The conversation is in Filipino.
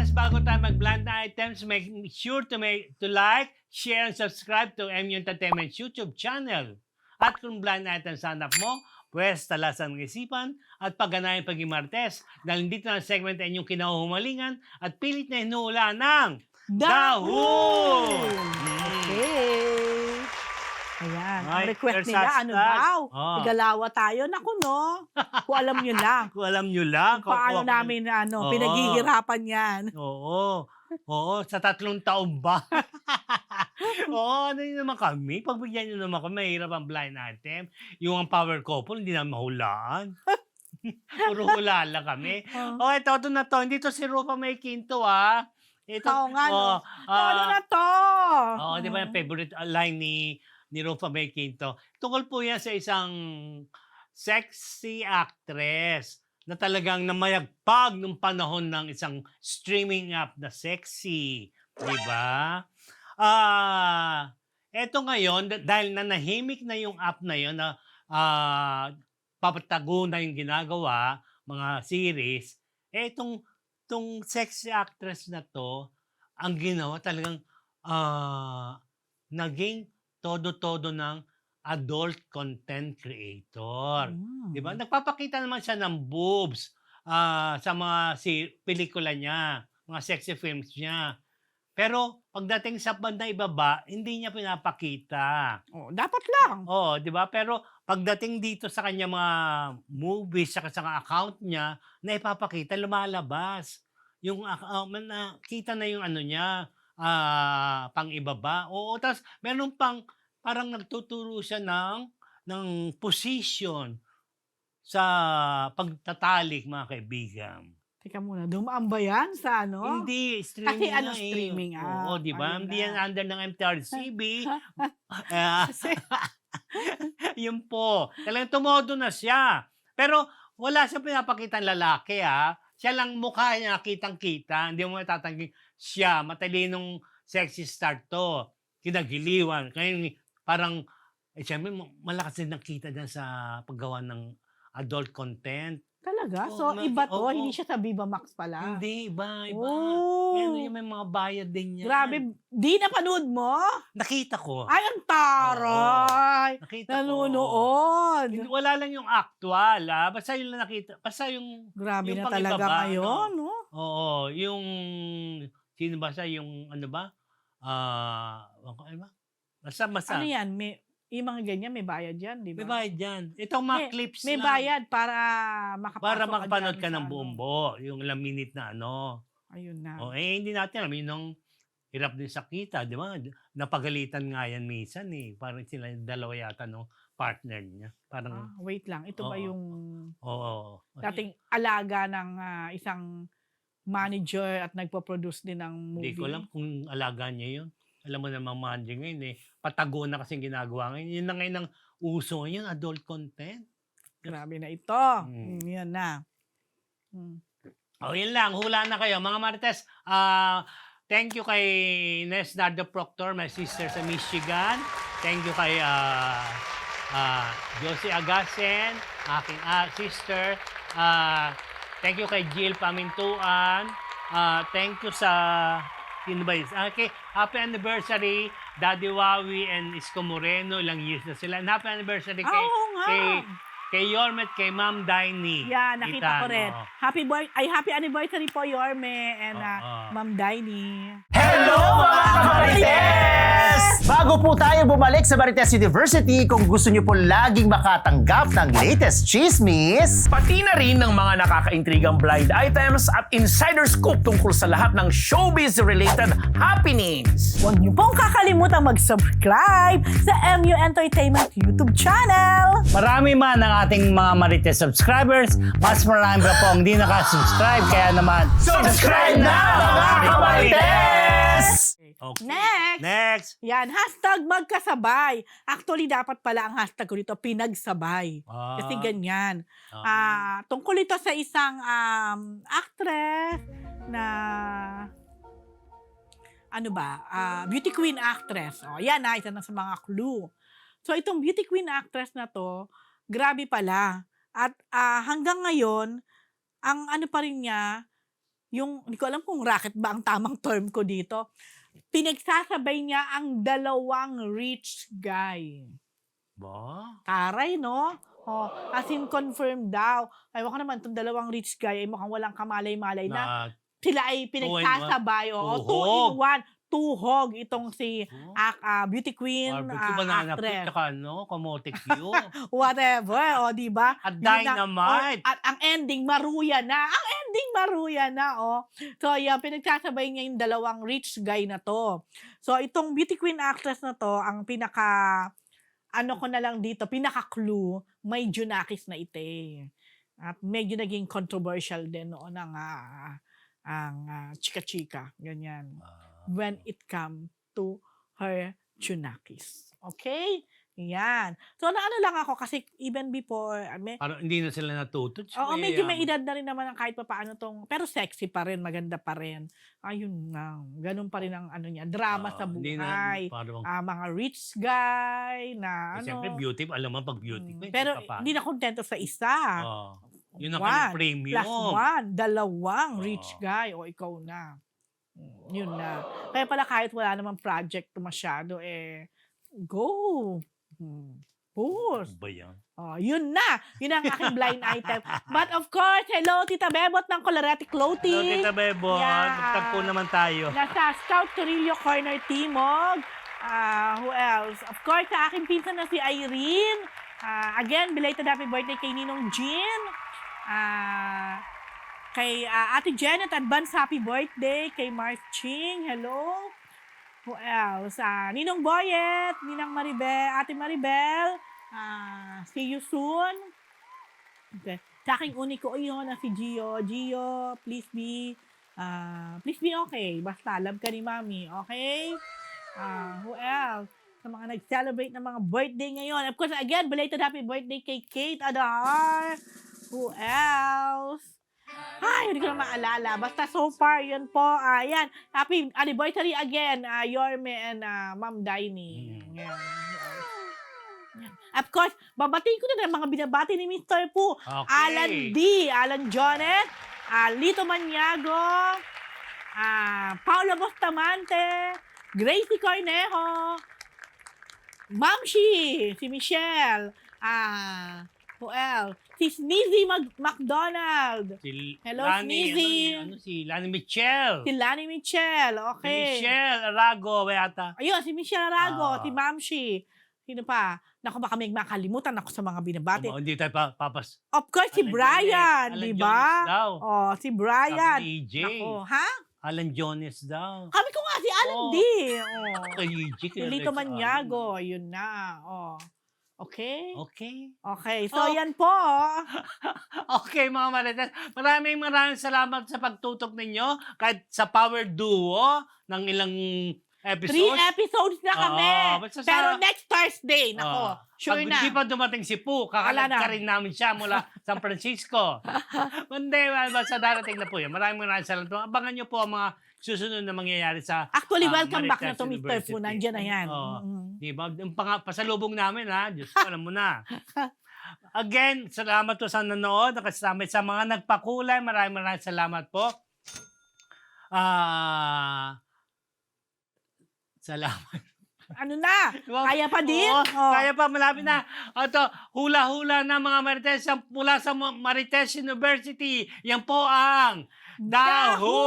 Marites, bago tayo mag-blind items, make sure to like, share, and subscribe to MU Entertainment's YouTube channel. At kung blind items hanap mo, pwes talasan ng isipan at pagganahin paging Marites dahil dito na segment ay inyong kinahumalingan at pilit na hinuhula ng Daho! Okay. Ayan, ang Ay, request there's nila, hashtag. ano daw? Oh. Igalawa tayo. Naku, no? Kung alam nyo lang. Kung alam nyo lang. Paano namin, Oo. pinaghihirapan yan. Oo. Oo, sa 3 taon ba? Oo, ano yun naman kami? Pagbigyan nyo naman kami, mahirap ang blind item. Yung ang power couple, hindi namin mahulaan. Puro hula lang kami. Oh, ito na to. Hindi to si Rupa May Quinto, ah. Ito, Oo nga, no? Ano na to? Oo, di ba yung favorite line ni Rupa May Quinto? Tungkol po yan sa isang sexy actress na talagang namayagpag nung panahon ng isang streaming app na sexy. Di ba? Eto ngayon, dahil nanahimik na yung app na yun na papatago na yung ginagawa, mga series, etong sexy actress na to, ang ginawa talagang naging todo-todo ng adult content creator. Di ba? Nagpapakita naman siya ng boobs sa mga pelikula niya, mga sexy films niya. Pero pagdating sa bandang ibaba, hindi niya pinapakita. Oh, dapat lang. Oo, di ba? Pero pagdating dito sa kanya mga movies, sa account niya, na ipapakita, lumalabas. Yung kita na yung ano niya, pang ibaba. Oo, tapos meron pang parang nagtuturo siya ng position sa pagtatalik, mga kaibigan. Teka muna, dumaan ba yan sa ano? Hindi, streaming Kasi ano, na eh. streaming. Oo, di ba? ayun Hindi na. yan under ng MTRCB. Kasi- Yun po. Talagang tumodo na siya. Pero wala siyang pinapakitang lalaki, ha. Siya lang mukha niya, kitang-kita. Hindi mo matatangging siya, matalinong sexy star to. Kinagiliwan. Kaya parang, siyempre, malakas din nakita dyan sa paggawa ng adult content. Talaga? Oo, So, nga, iba to? oo. Hindi siya sa Viva Max pala? Hindi, iba. Oh. May mga bayad din yan. Grabe. Di napanood mo? Nakita ko. Ay, ang taray! Nakita ko. Nanonood. Wala lang yung actual, basta yung nakita. Basta yung Grabe yung na talaga pang-ibaba, ngayon, no? Oo, yung sino ba siya, yung ano ba? Ano ba? Basta. Ano yan? Yung mga ganyan, may bayad yan, di ba? May bayad yan. Itong mga clips May lang. bayad para makapasok Para makapanood dyan ka ng sa buong ano. buo. Yung ilang minute na ano. Ayun na. Hindi natin alam. Yun ang hirap din sa kita, di ba? Napagalitan nga yan minsan eh. Parang sila dalawa yata no partner niya. Parang, Wait lang. Ito ba Oo. yung dating dating alaga ng isang manager at nagpo-produce din ng movie? hindi ko alam kung alaga niya yun. Alam mo namang manager ngayon eh. Patago na kasing ginagawa ngayon. Yun na ngayon ang uso ngayon, adult content. Grabe na ito. Yan na. Yun lang. Hula na kayo. Mga Marites, thank you kay Nes Nardo Proctor, my sister sa Michigan. Thank you kay Josie Agasen, aking sister. Thank you kay Jill Pamintuan. Thank you sa sino ba yun? Okay, happy anniversary, Daddy Wawi and Isko Moreno. Ilang years na sila. And happy anniversary Oo nga. kay Yormet, kay Ma'am Daini. Yeah, nakita ko rin. Itano. Happy anniversary po, Yorme and Ma'am Daini. Hello mga Marites! Bago po tayo bumalik sa Marites University, kung gusto niyo po laging makatanggap ng latest chismis, Pati na rin ng mga nakakaintrigang blind items at insider scoop tungkol sa lahat ng showbiz-related happenings. Huwag niyo pong kakalimutan mag-subscribe sa MU Entertainment YouTube channel. Marami man ang ating mga Marites subscribers, mas marami pa po ang hindi nakasubscribe. Kaya naman, subscribe na mga Marites! Okay. Next! Yan, hashtag magkasabay. Actually, dapat pala ang hashtag ko dito, pinagsabay. Kasi ganyan. Tungkol ito sa isang actress na beauty queen actress. Yan na, isa na sa mga clue. So, itong beauty queen actress na to, grabe pala. At hanggang ngayon, ang ano pa rin niya, hindi ko alam kung racket ba ang tamang term ko dito. Pinagsasabay niya ang dalawang rich guy. Ba? Taray, no? As in confirmed daw. Ewan ko naman, itong dalawang rich guy ay mukhang walang kamalay-malay na sila ay pinagsasabay. Tuhog. 2-in-1. Tuhog itong si beauty queen, Barbecue banana actress. pit, tsaka kamote Q. Whatever, di ba? At Yun na- dynamite. At ang ending, maruya na. So, yan, pinagsasabay niya yung dalawang rich guy na to. So, itong beauty queen actress na to, ang ano ko na lang dito, pinaka-clue, may Junakis na ite. At medyo naging controversial din noon ang chika-chika. Ganyan. When it come to her Junakis. Okay? Yan. So, ano lang ako, kasi even before, Parang hindi na sila natuto. medyo may edad na rin naman ang kahit pa paano tong, pero sexy pa rin, maganda pa rin. Ayun nga, ganun pa rin ang niya, drama sa Hindi buhay. parang, Mga rich guy na siyempre beauty, alam mo pag beauty. pero hindi na kontento sa isa. Yun ang One, kanyang premium. +1, dalawang rich guy, o ikaw na. Yun na. Kaya pala kahit wala namang project masyado, go. Push. Ano ba yan? Yun na. Yun ang aking blind item. But of course, hello, Tita Bebot ng Colorete Hello, Clothing. Tita Bebo. Yeah. Magtagpo naman tayo. Nasa Scout Torillo Corner Timog. Who else? Of course, sa aking pinsan na si Irene. Again, belated happy birthday kay Ninong Jean. Kay Ate Janet, advance happy birthday. Kay Mark Ching, hello. Who else? Ninong Boyet, Ninang Maribel, Ate Maribel. See you soon. Okay. Sa aking uniko na si Gio. Gio, please be okay. Basta love ka ni Mami, okay? Who else? Sa mga nag-celebrate ng mga birthday ngayon. Of course, again, belated happy birthday kay Kate Adahar. Who else? Ay, hindi ko na maalala. Basta so far, yun po. Yan. Happy anniversary again, Yorme and Ma'am Daini. Yan. Of course, babatiin ko na ng mga binabati ni Mr. Pu. Okay. Alan D. Alan Jonet. Lito Maniago. Paula Bustamante. Gracie Cornejo. Mamshi. Si Michelle. Who else? Si Sneezy McDonald. Hello, Sneezy. Si Lani Michelle. Si Lani Michelle. Si Okay. Michelle Arago, yata. Ayun, si Michelle Arago. Si Mamshi. Sino pa? Naku, baka may makalimutan ako sa mga binabati. Hindi tayo papas. Of course, si Alan Brian, Jones. di Alan ba? Jones daw. Si Brian. Sabi ni EJ. Naku, ha? Alan Jones daw. Kami ko nga si Alan D. Kay EJ. Si Lito Maniago, yun na. Okay? Okay. So yan po. Okay, mga Marites. Maraming salamat sa pagtutok ninyo. Kahit sa Power Duo ng ilang 3 episodes. episodes na kami. Basta Pero next Thursday, nako, sure Pag na. hindi pa dumating si Poo, Wala kakalag na. ka rin namin siya mula San Francisco. Hindi, basta darating na po yun. Maraming salamat po. Abangan nyo po ang mga susunod na mangyayari sa Actually, welcome back na Marites to Mr. University. Fu. Nandiyan na yan. Di ba? Yung pasalubong namin, ha? Diyos ko, alam mo na. Again, salamat po sa nanood. Nakasama sa mga nagpakulay. Maraming salamat po. Salamat. Ano na? Kaya pa din? Kaya pa, malapit na. Ito, hula-hula na mga Marites mula sa Marites University. Yan po ang Daho!